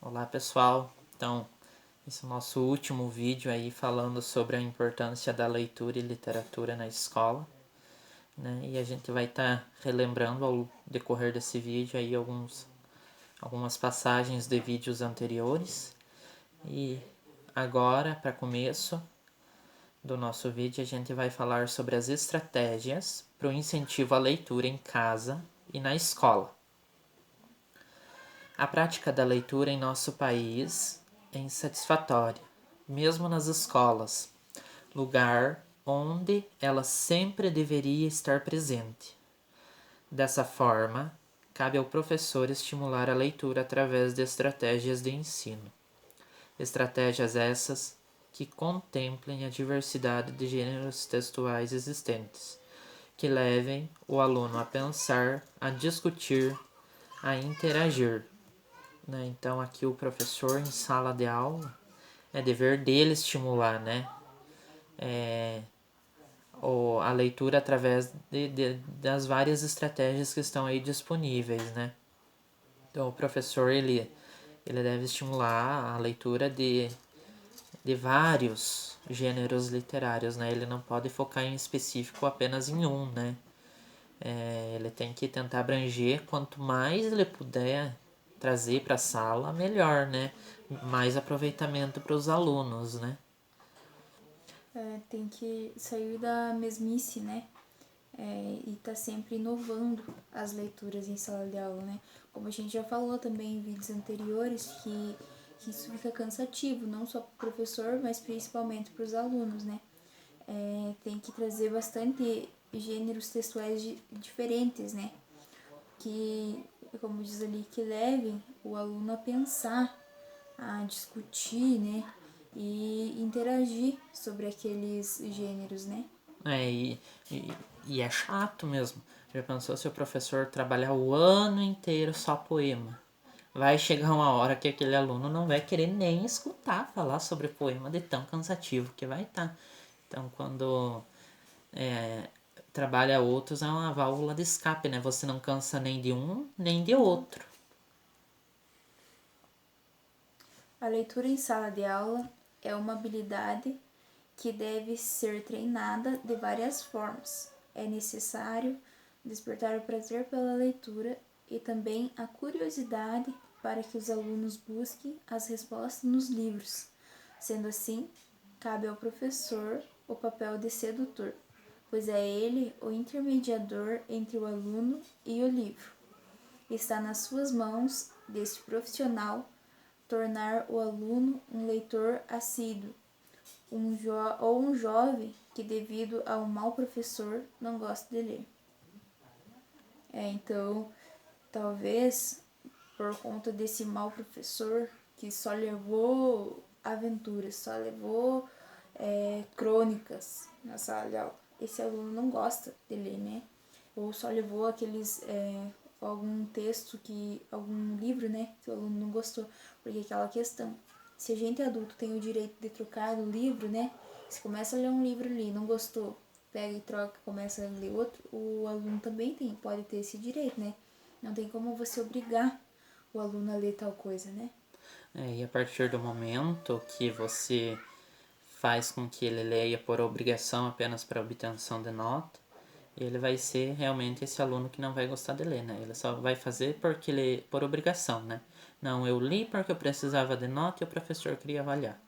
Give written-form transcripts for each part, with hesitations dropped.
Olá pessoal, então esse é o nosso último vídeo aí falando sobre a importância da leitura e literatura na escola, né? E a gente vai estar relembrando ao decorrer desse vídeo aí algumas passagens de vídeos anteriores. E agora, para começo do nosso vídeo, a gente vai falar sobre as estratégias para o incentivo à leitura em casa e na escola. A prática da leitura em nosso país é insatisfatória, mesmo nas escolas, lugar onde ela sempre deveria estar presente. Dessa forma, cabe ao professor estimular a leitura através de estratégias de ensino. Estratégias essas que contemplem a diversidade de gêneros textuais existentes, que levem o aluno a pensar, a discutir, a interagir. Então aqui o professor em sala de aula é dever dele estimular, né? A leitura através das várias estratégias que estão aí disponíveis, né? Então o professor ele deve estimular a leitura de vários gêneros literários, né? Ele não pode focar em específico apenas em um, né? Ele tem que tentar abranger quanto mais ele puder trazer para a sala, melhor, né? Mais aproveitamento para os alunos, né? Tem que sair da mesmice, né? E tá sempre inovando as leituras em sala de aula, né? Como a gente já falou também em vídeos anteriores, que isso fica cansativo, não só para o professor, mas principalmente para os alunos, né? Tem que trazer bastante gêneros textuais diferentes, né? Que, como diz ali, que levem o aluno a pensar, a discutir, né? E interagir sobre aqueles gêneros, né? E é chato mesmo. Já pensou se o professor trabalhar o ano inteiro só poema? Vai chegar uma hora que aquele aluno não vai querer nem escutar falar sobre poema de tão cansativo que vai estar. Então, quando trabalha outros, é uma válvula de escape, né? Você não cansa nem de um, nem de outro. A leitura em sala de aula é uma habilidade que deve ser treinada de várias formas. É necessário despertar o prazer pela leitura e também a curiosidade para que os alunos busquem as respostas nos livros. Sendo assim, cabe ao professor o papel de sedutor, pois é ele o intermediador entre o aluno e o livro. Está nas suas mãos deste profissional tornar o aluno um leitor assíduo, ou um jovem que, devido a um mau professor, não gosta de ler. Então, talvez por conta desse mau professor que só levou aventuras, só levou crônicas na sala de aula, esse aluno não gosta de ler, né? Ou só levou algum texto algum livro, né, que o aluno não gostou, porque aquela questão, se a gente adulto tem o direito de trocar o livro, né, se começa a ler um livro ali, não gostou, pega e troca, começa a ler outro, o aluno também pode ter esse direito, né, não tem como você obrigar o aluno a ler tal coisa, né. E a partir do momento que você faz com que ele leia por obrigação apenas para obtenção de nota, ele vai ser realmente esse aluno que não vai gostar de ler, né? Ele só vai fazer porque ele, por obrigação, né? Não, eu li porque eu precisava de nota e o professor queria avaliar.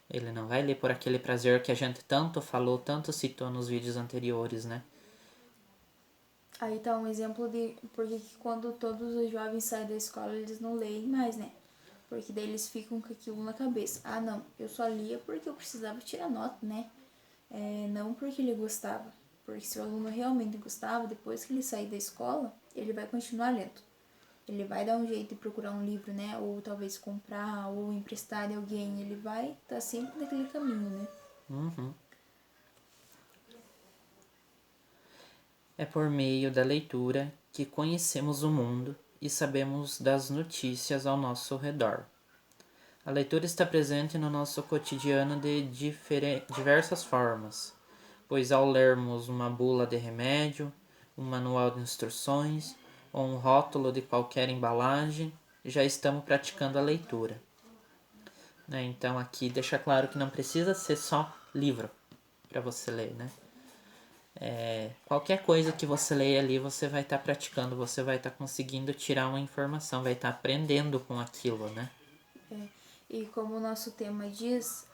Ele não vai ler por aquele prazer que a gente tanto falou, tanto citou nos vídeos anteriores, né? Aí tá um exemplo de porque quando todos os jovens saem da escola, eles não leem mais, né? Porque daí eles ficam com aquilo na cabeça. Ah, não, eu só lia porque eu precisava tirar nota, né? Não porque ele gostava. Porque se o aluno realmente gostava, depois que ele sair da escola, ele vai continuar lendo. Ele vai dar um jeito de procurar um livro, né? Ou talvez comprar, ou emprestar de alguém. Ele vai estar sempre naquele caminho, né? É por meio da leitura que conhecemos o mundo e sabemos das notícias ao nosso redor. A leitura está presente no nosso cotidiano de diversas formas, pois ao lermos uma bula de remédio, um manual de instruções ou um rótulo de qualquer embalagem, já estamos praticando a leitura. né? Então aqui deixa claro que não precisa ser só livro para você ler, né? Qualquer coisa que você leia ali, você vai estar praticando, você vai estar conseguindo tirar uma informação, vai estar aprendendo com aquilo, né? E como o nosso tema diz,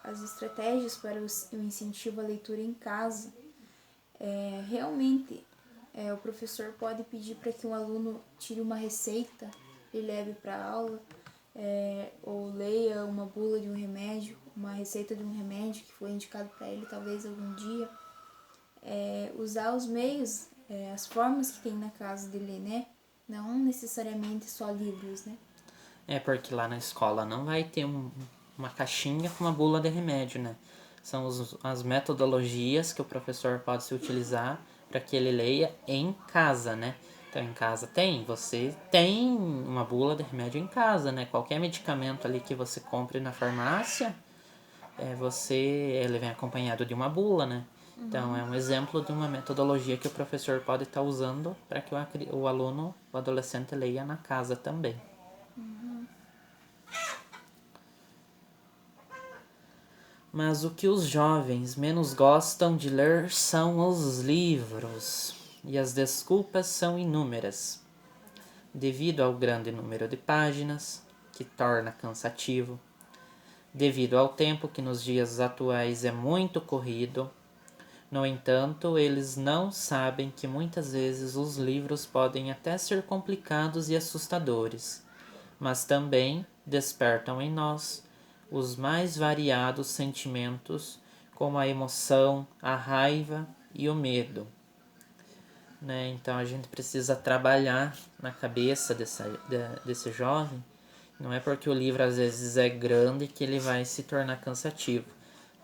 as estratégias para o incentivo à leitura em casa, realmente o professor pode pedir para que um aluno tire uma receita e leve para a aula, ou leia uma bula de um remédio, uma receita de um remédio que foi indicado para ele talvez algum dia, usar os meios, as formas que tem na casa dele, né? Não necessariamente só livros, né? Porque lá na escola não vai ter uma caixinha com uma bula de remédio, né? São as metodologias que o professor pode se utilizar para que ele leia em casa, né? Então, em casa você tem uma bula de remédio em casa, né? Qualquer medicamento ali que você compre na farmácia, ele vem acompanhado de uma bula, né? Então, é um exemplo de uma metodologia que o professor pode estar usando para que o aluno, o adolescente, leia na casa também. Mas o que os jovens menos gostam de ler são os livros, e as desculpas são inúmeras. Devido ao grande número de páginas, que torna cansativo, devido ao tempo que nos dias atuais é muito corrido. No entanto, eles não sabem que muitas vezes os livros podem até ser complicados e assustadores, mas também despertam em nós os mais variados sentimentos, como a emoção, a raiva e o medo. Né? Então a gente precisa trabalhar na cabeça desse jovem. Não é porque o livro às vezes é grande que ele vai se tornar cansativo.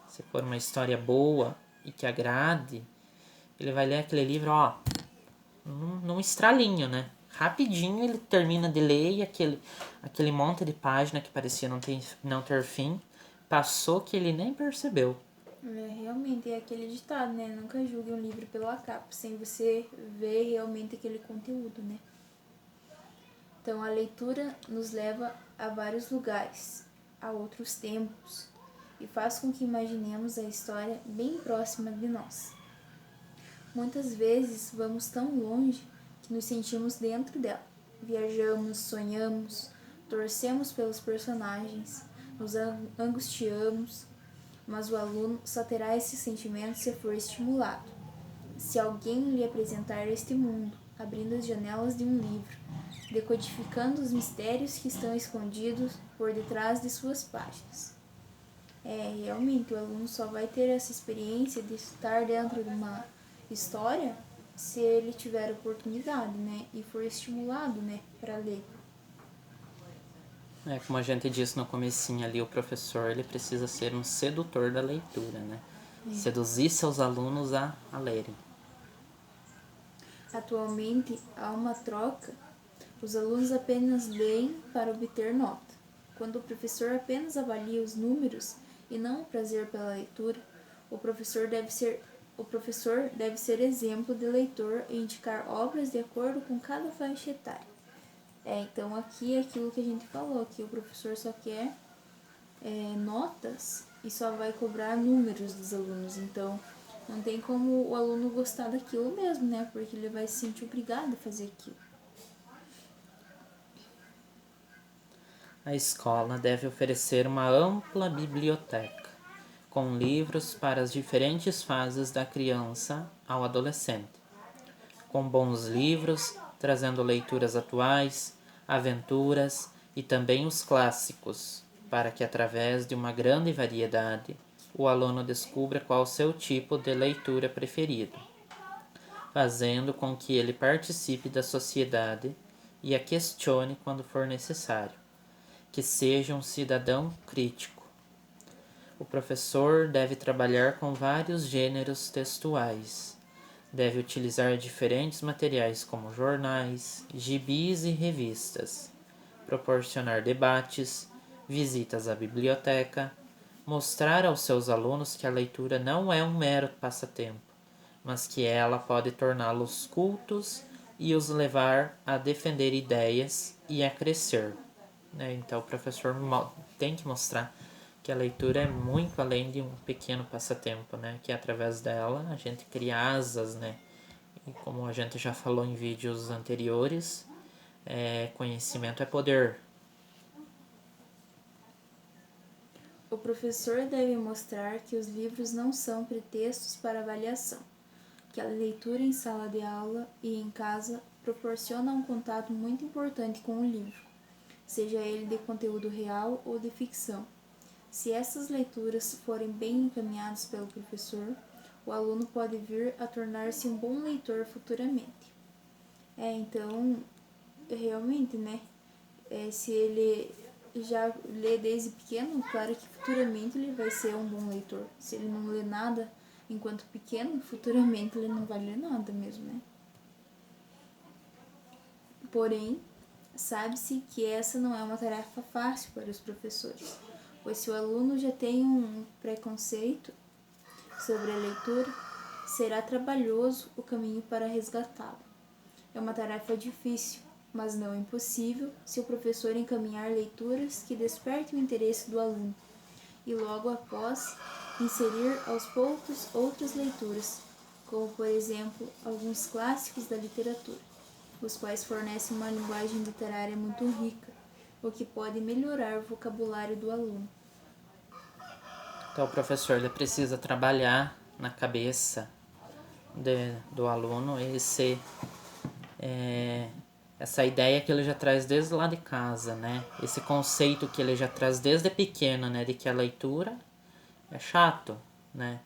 Se for uma história boa e que agrade, ele vai ler aquele livro, num estralinho, né? Rapidinho ele termina de ler e aquele monte de página que parecia não ter fim, passou que ele nem percebeu. Realmente é aquele ditado, né? Nunca julgue um livro pela capa, sem você ver realmente aquele conteúdo, né? Então a leitura nos leva a vários lugares, a outros tempos, e faz com que imaginemos a história bem próxima de nós. Muitas vezes vamos tão longe que nos sentimos dentro dela. Viajamos, sonhamos, torcemos pelos personagens, nos angustiamos, mas o aluno só terá esse sentimento se for estimulado. Se alguém lhe apresentar este mundo, abrindo as janelas de um livro, decodificando os mistérios que estão escondidos por detrás de suas páginas. Realmente, o aluno só vai ter essa experiência de estar dentro de uma história se ele tiver oportunidade, né? E for estimulado, né? Para ler. Como a gente disse no comecinho ali, o professor ele precisa ser um sedutor da leitura, né? Seduzir seus alunos a lerem. Atualmente, há uma troca. Os alunos apenas leem para obter nota. Quando o professor apenas avalia os números e não o prazer pela leitura, o professor deve ser exemplo de leitor e indicar obras de acordo com cada faixa etária. Então aqui é aquilo que a gente falou, que o professor só quer notas e só vai cobrar números dos alunos. Então não tem como o aluno gostar daquilo mesmo, né? Porque ele vai se sentir obrigado a fazer aquilo. A escola deve oferecer uma ampla biblioteca, com livros para as diferentes fases da criança ao adolescente. Com bons livros, trazendo leituras atuais, aventuras e também os clássicos, para que através de uma grande variedade o aluno descubra qual o seu tipo de leitura preferido, fazendo com que ele participe da sociedade e a questione quando for necessário, que seja um cidadão crítico. O professor deve trabalhar com vários gêneros textuais. Deve utilizar diferentes materiais como jornais, gibis e revistas, proporcionar debates, visitas à biblioteca, mostrar aos seus alunos que a leitura não é um mero passatempo, mas que ela pode torná-los cultos e os levar a defender ideias e a crescer. né? Então o professor tem que mostrar que a leitura é muito além de um pequeno passatempo, né? Que através dela a gente cria asas, né? E como a gente já falou em vídeos anteriores, conhecimento é poder. O professor deve mostrar que os livros não são pretextos para avaliação, que a leitura em sala de aula e em casa proporciona um contato muito importante com o livro, seja ele de conteúdo real ou de ficção. Se essas leituras forem bem encaminhadas pelo professor, o aluno pode vir a tornar-se um bom leitor futuramente. Então, realmente, né? Se ele já lê desde pequeno, claro que futuramente ele vai ser um bom leitor. Se ele não lê nada enquanto pequeno, futuramente ele não vai ler nada mesmo, né? Porém, sabe-se que essa não é uma tarefa fácil para os professores, pois se o aluno já tem um preconceito sobre a leitura, será trabalhoso o caminho para resgatá-lo. É uma tarefa difícil, mas não impossível, se o professor encaminhar leituras que despertem o interesse do aluno e logo após inserir aos poucos outras leituras, como por exemplo alguns clássicos da literatura, os quais fornecem uma linguagem literária muito rica, o que pode melhorar o vocabulário do aluno. Então o professor ele precisa trabalhar na cabeça do aluno essa ideia que ele já traz desde lá de casa, né? Esse conceito que ele já traz desde pequeno, né? De que a leitura é chato, né?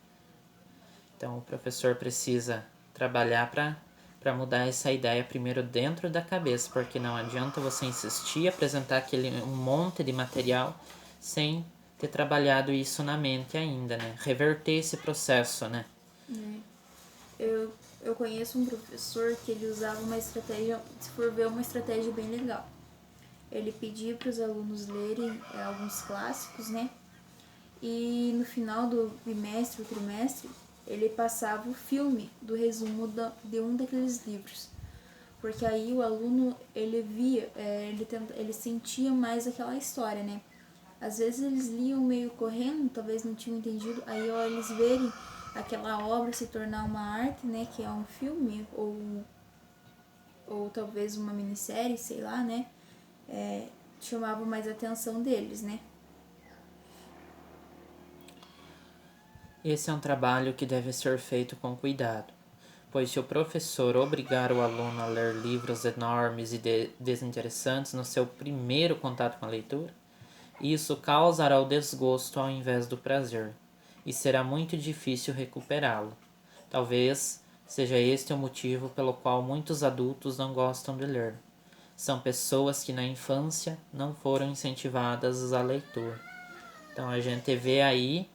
Então o professor precisa trabalhar para mudar essa ideia primeiro dentro da cabeça, porque não adianta você insistir, apresentar um monte de material sem ter trabalhado isso na mente ainda, né? Reverter esse processo, né? Eu conheço um professor que ele usava uma estratégia, se for ver, uma estratégia bem legal. Ele pedia para os alunos lerem alguns clássicos, né? E no final do bimestre, ou trimestre, ele passava o filme do resumo de um daqueles livros. Porque aí o aluno, ele via, ele sentia mais aquela história, né? Às vezes eles liam meio correndo, talvez não tinham entendido, aí ao eles verem aquela obra se tornar uma arte, né, que é um filme ou talvez uma minissérie, sei lá, né, chamava mais a atenção deles, né. Esse é um trabalho que deve ser feito com cuidado, pois se o professor obrigar o aluno a ler livros enormes e desinteressantes no seu primeiro contato com a leitura, isso causará o desgosto ao invés do prazer, e será muito difícil recuperá-lo. Talvez seja este o motivo pelo qual muitos adultos não gostam de ler. São pessoas que na infância não foram incentivadas à leitura. Então a gente vê aí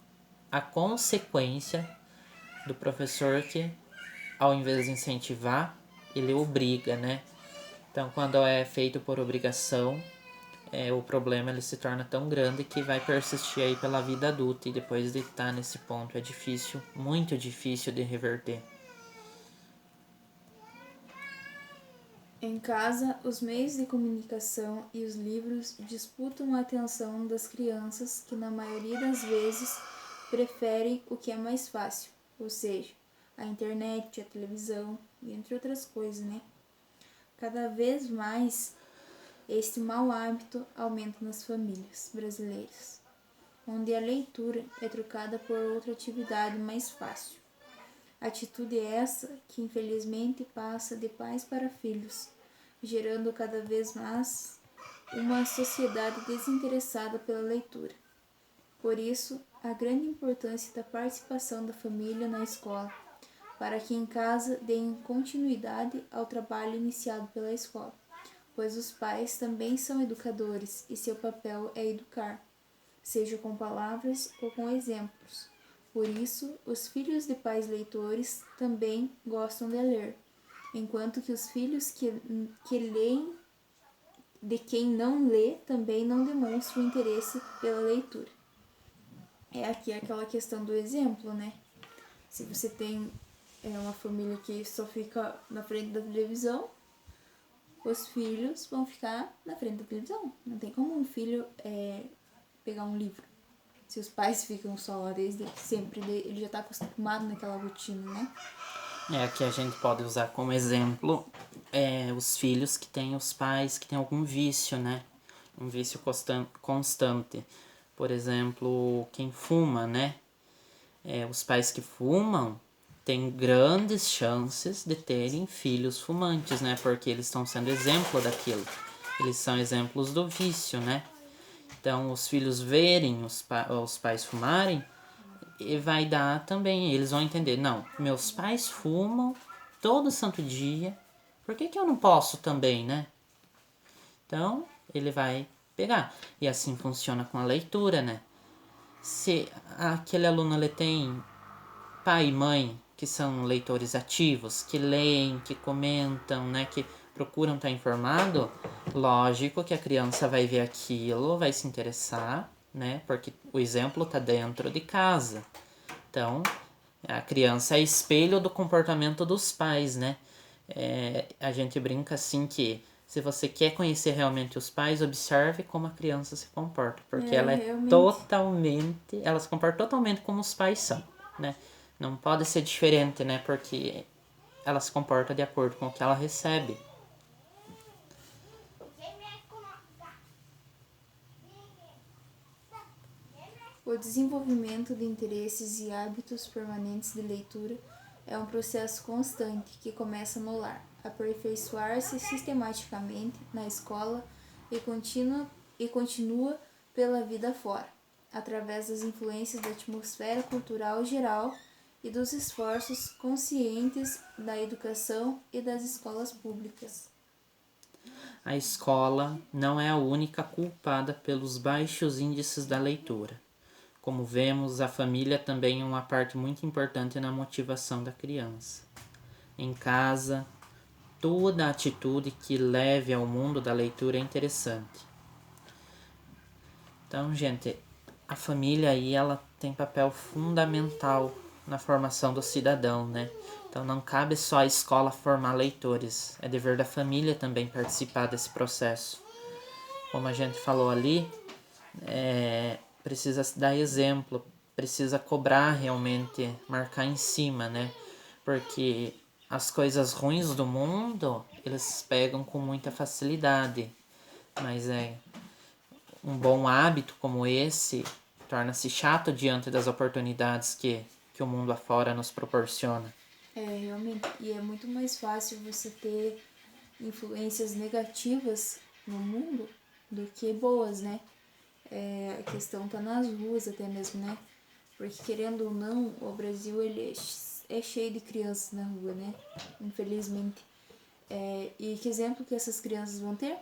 a consequência do professor que, ao invés de incentivar, ele obriga, né? Então quando é feito por obrigação, o problema ele se torna tão grande que vai persistir aí pela vida adulta, e depois de estar nesse ponto é difícil, muito difícil de reverter. Em casa, os meios de comunicação e os livros disputam a atenção das crianças que, na maioria das vezes, preferem o que é mais fácil, ou seja, a internet, a televisão e entre outras coisas, né? Cada vez mais, este mau hábito aumenta nas famílias brasileiras, onde a leitura é trocada por outra atividade mais fácil. Atitude essa que infelizmente passa de pais para filhos, gerando cada vez mais uma sociedade desinteressada pela leitura. Por isso, a grande importância da participação da família na escola, para que em casa deem continuidade ao trabalho iniciado pela escola, pois os pais também são educadores e seu papel é educar, seja com palavras ou com exemplos. Por isso, os filhos de pais leitores também gostam de ler, enquanto que os filhos que leem de quem não lê também não demonstram interesse pela leitura. É aqui aquela questão do exemplo, né? Se você tem uma família que só fica na frente da televisão, os filhos vão ficar na frente da televisão. Não tem como um filho pegar um livro. Se os pais ficam só lá desde sempre, ele já está acostumado naquela rotina, né? Aqui a gente pode usar como exemplo os filhos que têm os pais que têm algum vício, né? Um vício constante. Por exemplo, quem fuma, né? Os pais que fumam têm grandes chances de terem filhos fumantes, né? Porque eles estão sendo exemplo daquilo. Eles são exemplos do vício, né? Então, os filhos verem os pais fumarem, e vai dar também, eles vão entender, não, meus pais fumam todo santo dia, por que eu não posso também, né? Então, ele vai pegar. E assim funciona com a leitura, né? Se aquele aluno ele tem pai e mãe que são leitores ativos, que leem, que comentam, né, que procuram estar informado, lógico que a criança vai ver aquilo, vai se interessar, né, porque o exemplo está dentro de casa. Então, a criança é espelho do comportamento dos pais, né? A gente brinca assim que se você quer conhecer realmente os pais, observe como a criança se comporta, porque ela realmente. ela se comporta totalmente como os pais são, né? Não pode ser diferente, né? Porque ela se comporta de acordo com o que ela recebe. O desenvolvimento de interesses e hábitos permanentes de leitura é um processo constante que começa no lar, aperfeiçoar-se sistematicamente na escola e continua pela vida fora, através das influências da atmosfera cultural geral e dos esforços conscientes da educação e das escolas públicas. A escola não é a única culpada pelos baixos índices da leitura. Como vemos, a família também é uma parte muito importante na motivação da criança. Em casa, toda atitude que leve ao mundo da leitura é interessante. Então, gente, a família aí ela tem papel fundamental na formação do cidadão, né? Então não cabe só a escola formar leitores, é dever da família também participar desse processo. Como a gente falou ali, precisa dar exemplo, precisa cobrar realmente, marcar em cima, né? Porque as coisas ruins do mundo, eles pegam com muita facilidade. Mas um bom hábito como esse torna-se chato diante das oportunidades que o mundo afora nos proporciona. Realmente. E é muito mais fácil você ter influências negativas no mundo do que boas, né? A questão tá nas ruas até mesmo, né? Porque querendo ou não, o Brasil ele é cheio de crianças na rua, né? Infelizmente. E que exemplo que essas crianças vão ter?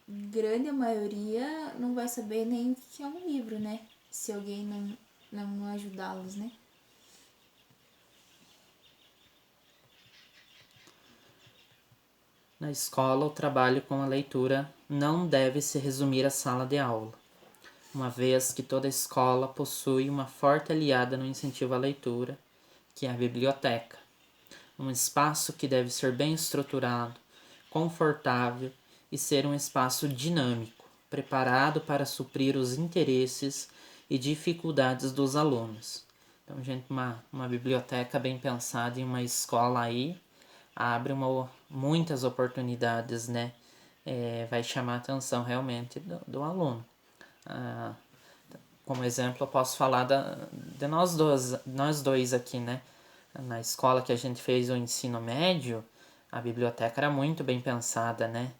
Grande maioria não vai saber nem o que é um livro, né? Se alguém não ajudá-los, né? Na escola, o trabalho com a leitura não deve se resumir à sala de aula, uma vez que toda escola possui uma forte aliada no incentivo à leitura, que é a biblioteca. Um espaço que deve ser bem estruturado, confortável e ser um espaço dinâmico, preparado para suprir os interesses e dificuldades dos alunos. Então, gente, uma biblioteca bem pensada em uma escola aí abre muitas oportunidades, né? Vai chamar a atenção realmente do aluno. Como exemplo, eu posso falar de nós dois aqui, né? Na escola que a gente fez o ensino médio, a biblioteca era muito bem pensada, né?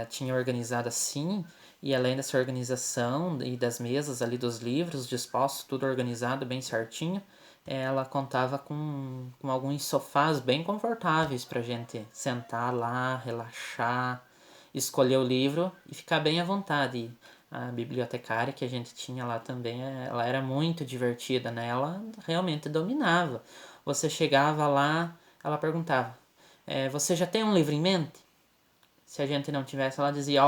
Tinha organizado assim, e além dessa organização e das mesas ali dos livros dispostos, tudo organizado bem certinho, ela contava com alguns sofás bem confortáveis para a gente sentar lá, relaxar, escolher o livro e ficar bem à vontade. A bibliotecária que a gente tinha lá também, ela era muito divertida, né? Ela realmente dominava. Você chegava lá, ela perguntava, você já tem um livro em mente? Se a gente não tivesse, ela dizia,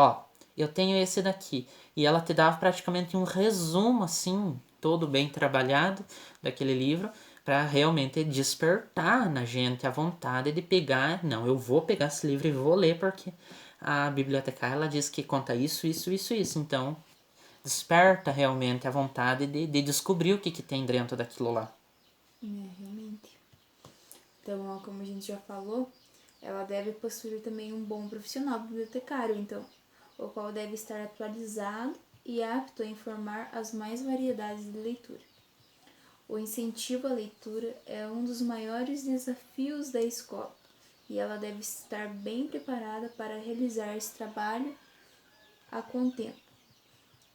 eu tenho esse daqui. E ela te dava praticamente um resumo, assim, todo bem trabalhado daquele livro, para realmente despertar na gente a vontade de pegar, não, eu vou pegar esse livro e vou ler porque a bibliotecária ela diz que conta isso, isso, isso, isso. Então, desperta realmente a vontade de descobrir o que tem dentro daquilo lá. Realmente. Então, ó, como a gente já falou, ela deve possuir também um bom profissional bibliotecário, então, o qual deve estar atualizado e apto a informar as mais variedades de leitura. O incentivo à leitura é um dos maiores desafios da escola e ela deve estar bem preparada para realizar esse trabalho a contento.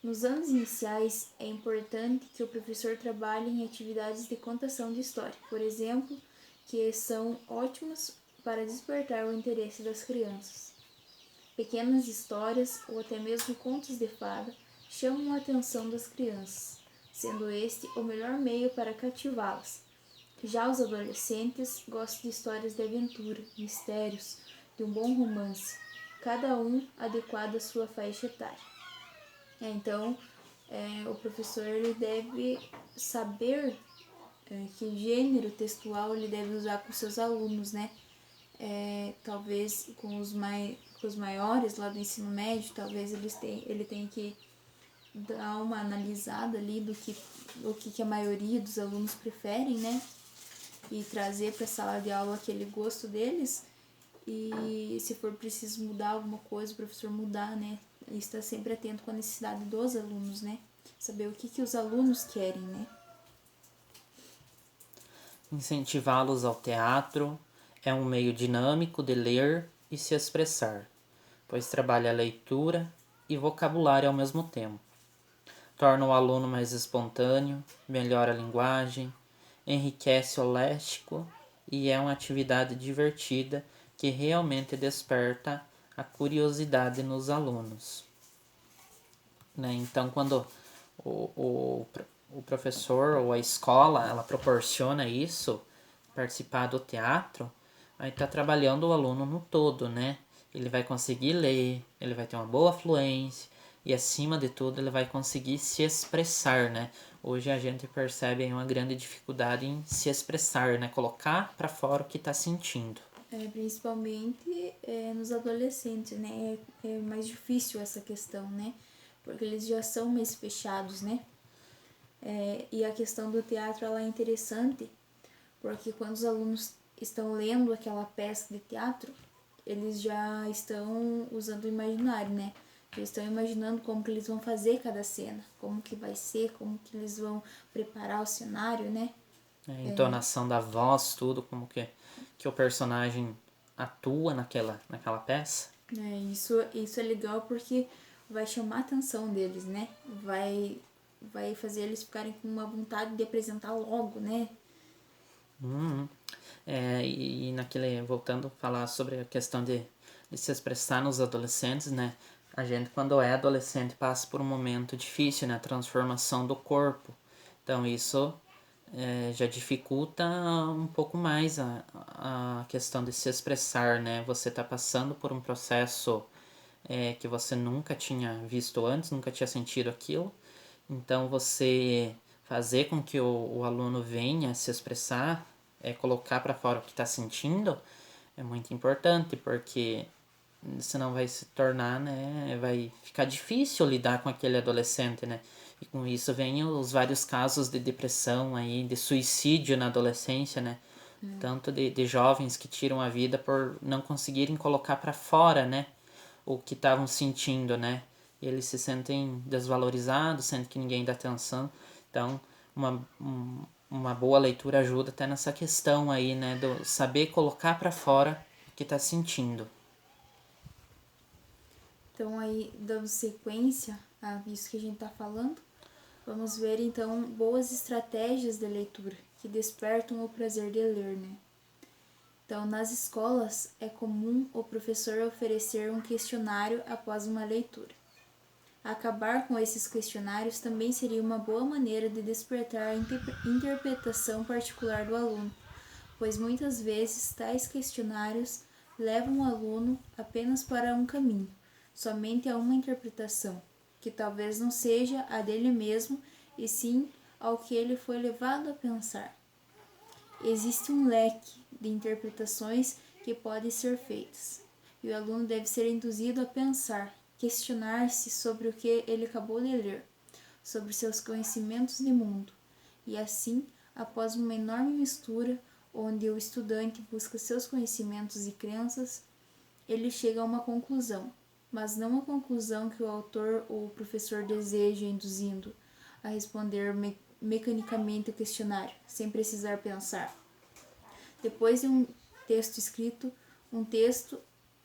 Nos anos iniciais, é importante que o professor trabalhe em atividades de contação de história, por exemplo, que são ótimas para despertar o interesse das crianças. Pequenas histórias ou até mesmo contos de fada chamam a atenção das crianças, sendo este o melhor meio para cativá-las. Já os adolescentes gostam de histórias de aventura, mistérios, de um bom romance, cada um adequado à sua faixa etária. Então, o professor ele deve saber que gênero textual ele deve usar com seus alunos, né? Talvez com os maiores lá do ensino médio, talvez ele tenha que dar uma analisada ali do que a maioria dos alunos preferem, né? E trazer para a sala de aula aquele gosto deles. E se for preciso mudar alguma coisa, o professor mudar, né? E estar sempre atento com a necessidade dos alunos, né? Saber o que os alunos querem, né? Incentivá-los ao teatro é um meio dinâmico de ler e se expressar, pois trabalha a leitura e vocabulário ao mesmo tempo. Torna o aluno mais espontâneo, melhora a linguagem, enriquece o léxico e é uma atividade divertida que realmente desperta a curiosidade nos alunos. Né? Então, quando o professor ou a escola ela proporciona isso, participar do teatro, aí está trabalhando o aluno no todo, né? Ele vai conseguir ler, ele vai ter uma boa fluência e, acima de tudo, ele vai conseguir se expressar, né? Hoje a gente percebe uma grande dificuldade em se expressar, né? Colocar para fora o que está sentindo. Principalmente nos adolescentes, né? É mais difícil essa questão, né? Porque eles já são mais fechados, né? E a questão do teatro ela é interessante, porque quando os alunos estão lendo aquela peça de teatro, eles já estão usando o imaginário, né? Eles estão imaginando como que eles vão fazer cada cena, como que vai ser, como que eles vão preparar o cenário, né? A entonação da voz, tudo, como que o personagem atua naquela peça. Isso é legal porque vai chamar a atenção deles, né? Vai fazer eles ficarem com uma vontade de apresentar logo, né? E naquele, voltando a falar sobre a questão de se expressar nos adolescentes, né? A gente, quando é adolescente, passa por um momento difícil, né? A transformação do corpo. Então, isso já dificulta um pouco mais a questão de se expressar, né? Você está passando por um processo que você nunca tinha visto antes, nunca tinha sentido aquilo. Então, você fazer com que o aluno venha se expressar, colocar para fora o que está sentindo, é muito importante, porque senão vai se tornar, né, vai ficar difícil lidar com aquele adolescente, né? E com isso vem os vários casos de depressão aí, de suicídio na adolescência, né? Tanto de jovens que tiram a vida por não conseguirem colocar para fora, né, o que estavam sentindo, né? E eles se sentem desvalorizados, sentem que ninguém dá atenção. Então, uma boa leitura ajuda até nessa questão aí, né, do saber colocar para fora o que está sentindo. Então aí, dando sequência a isso que a gente está falando, vamos ver então boas estratégias de leitura que despertam o prazer de ler, né? Então, nas escolas, é comum o professor oferecer um questionário após uma leitura. Acabar com esses questionários também seria uma boa maneira de despertar a interpretação particular do aluno, pois muitas vezes tais questionários levam o aluno apenas para um caminho, somente a uma interpretação, que talvez não seja a dele mesmo, e sim ao que ele foi levado a pensar. existe um leque de interpretações que podem ser feitas, e o aluno deve ser induzido a pensar, questionar-se sobre o que ele acabou de ler, sobre seus conhecimentos de mundo, e assim, após uma enorme mistura, onde o estudante busca seus conhecimentos e crenças, ele chega a uma conclusão, mas não a conclusão que o autor ou o professor deseja, induzindo a responder mecanicamente o questionário, sem precisar pensar. Depois de um texto escrito, um texto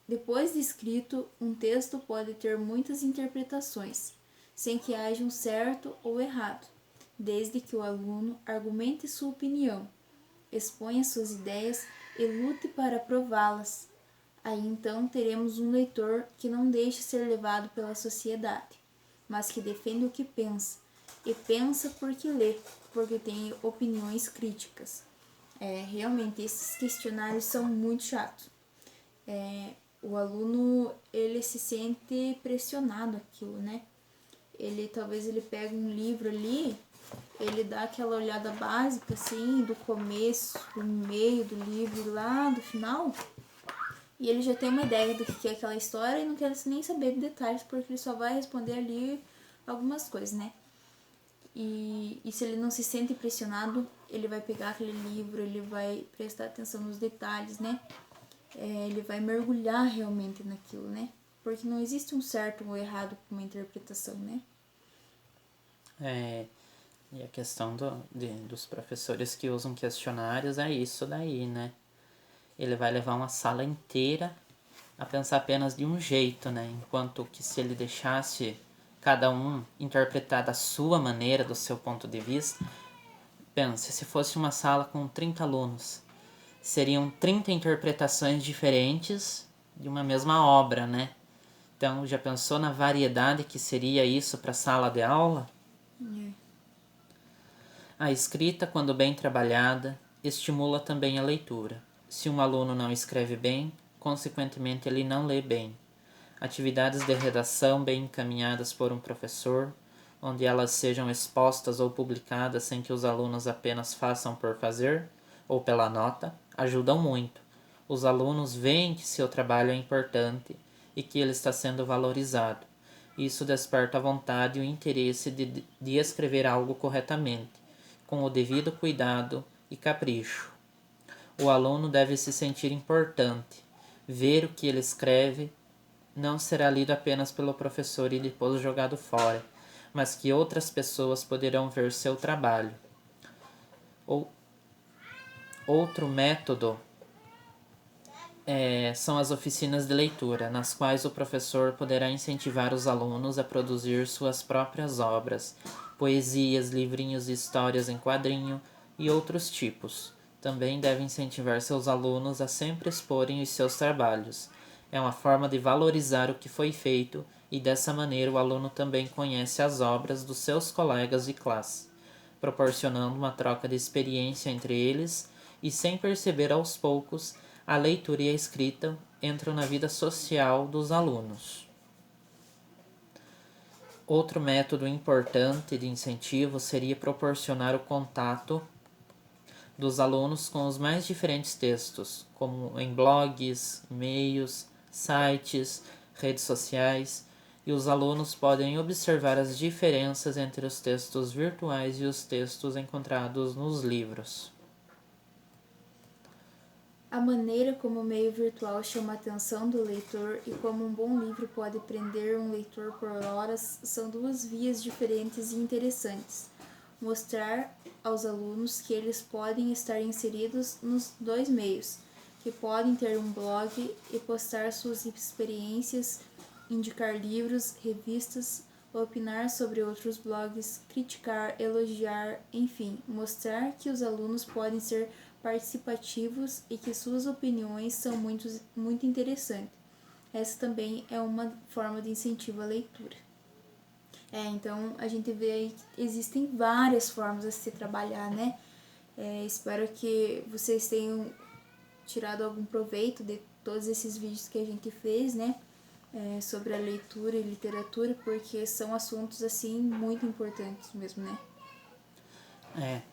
Depois de escrito, um texto pode ter muitas interpretações, sem que haja um certo ou errado, desde que o aluno argumente sua opinião, exponha suas ideias e lute para prová-las. Aí então teremos um leitor que não deixa ser levado pela sociedade, mas que defende o que pensa, e pensa porque lê, porque tem opiniões críticas. Realmente, esses questionários são muito chatos. O aluno, ele se sente pressionado aquilo, né? Talvez ele pegue um livro ali, ele dá aquela olhada básica, assim, do começo, do meio do livro, lá do final, e ele já tem uma ideia do que é aquela história e não quer nem saber de detalhes, porque ele só vai responder ali algumas coisas, né? E se ele não se sente pressionado, ele vai pegar aquele livro, ele vai prestar atenção nos detalhes, né? Ele vai mergulhar realmente naquilo, né? Porque não existe um certo ou errado para uma interpretação, né? E a questão dos professores que usam questionários é isso daí, né? Ele vai levar uma sala inteira a pensar apenas de um jeito, né? Enquanto que se ele deixasse cada um interpretar da sua maneira, do seu ponto de vista, pense, se fosse uma sala com 30 alunos, seriam 30 interpretações diferentes de uma mesma obra, né? Então, já pensou na variedade que seria isso para a sala de aula? A escrita, quando bem trabalhada, estimula também a leitura. Se um aluno não escreve bem, consequentemente ele não lê bem. Atividades de redação bem encaminhadas por um professor, onde elas sejam expostas ou publicadas sem que os alunos apenas façam por fazer, ou pela nota, ajudam muito. Os alunos veem que seu trabalho é importante e que ele está sendo valorizado. Isso desperta a vontade e o interesse de escrever algo corretamente, com o devido cuidado e capricho. O aluno deve se sentir importante. Ver o que ele escreve não será lido apenas pelo professor e depois jogado fora, mas que outras pessoas poderão ver seu trabalho. Outro método são as oficinas de leitura, nas quais o professor poderá incentivar os alunos a produzir suas próprias obras, poesias, livrinhos de histórias em quadrinho e outros tipos. Também deve incentivar seus alunos a sempre exporem os seus trabalhos. É uma forma de valorizar o que foi feito e dessa maneira o aluno também conhece as obras dos seus colegas de classe, proporcionando uma troca de experiência entre eles e, sem perceber aos poucos, a leitura e a escrita entram na vida social dos alunos. Outro método importante de incentivo seria proporcionar o contato dos alunos com os mais diferentes textos, como em blogs, e-mails, sites, redes sociais, e os alunos podem observar as diferenças entre os textos virtuais e os textos encontrados nos livros. A maneira como o meio virtual chama a atenção do leitor e como um bom livro pode prender um leitor por horas são duas vias diferentes e interessantes. Mostrar aos alunos que eles podem estar inseridos nos dois meios, que podem ter um blog e postar suas experiências, indicar livros, revistas, opinar sobre outros blogs, criticar, elogiar, enfim, mostrar que os alunos podem ser participativos e que suas opiniões são muito interessantes. Essa também é uma forma de incentivo à leitura. Então a gente vê aí que existem várias formas de se trabalhar, né? Espero que vocês tenham tirado algum proveito de todos esses vídeos que a gente fez, né? Sobre a leitura e literatura, porque são assuntos, assim, muito importantes mesmo, né?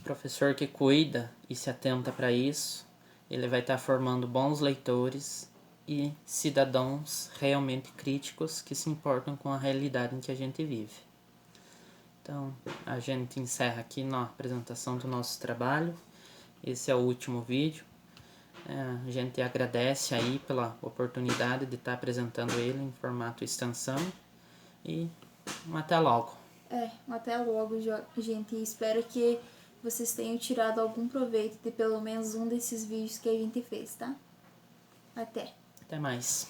professor que cuida e se atenta para isso, ele vai estar formando bons leitores e cidadãos realmente críticos que se importam com a realidade em que a gente vive. Então, a gente encerra aqui na apresentação do nosso trabalho. Esse é o último vídeo. A gente agradece aí pela oportunidade de estar apresentando ele em formato extensão. E até logo. Até logo, gente. Espero que vocês tenham tirado algum proveito de pelo menos um desses vídeos que a gente fez, tá? Até. Até mais.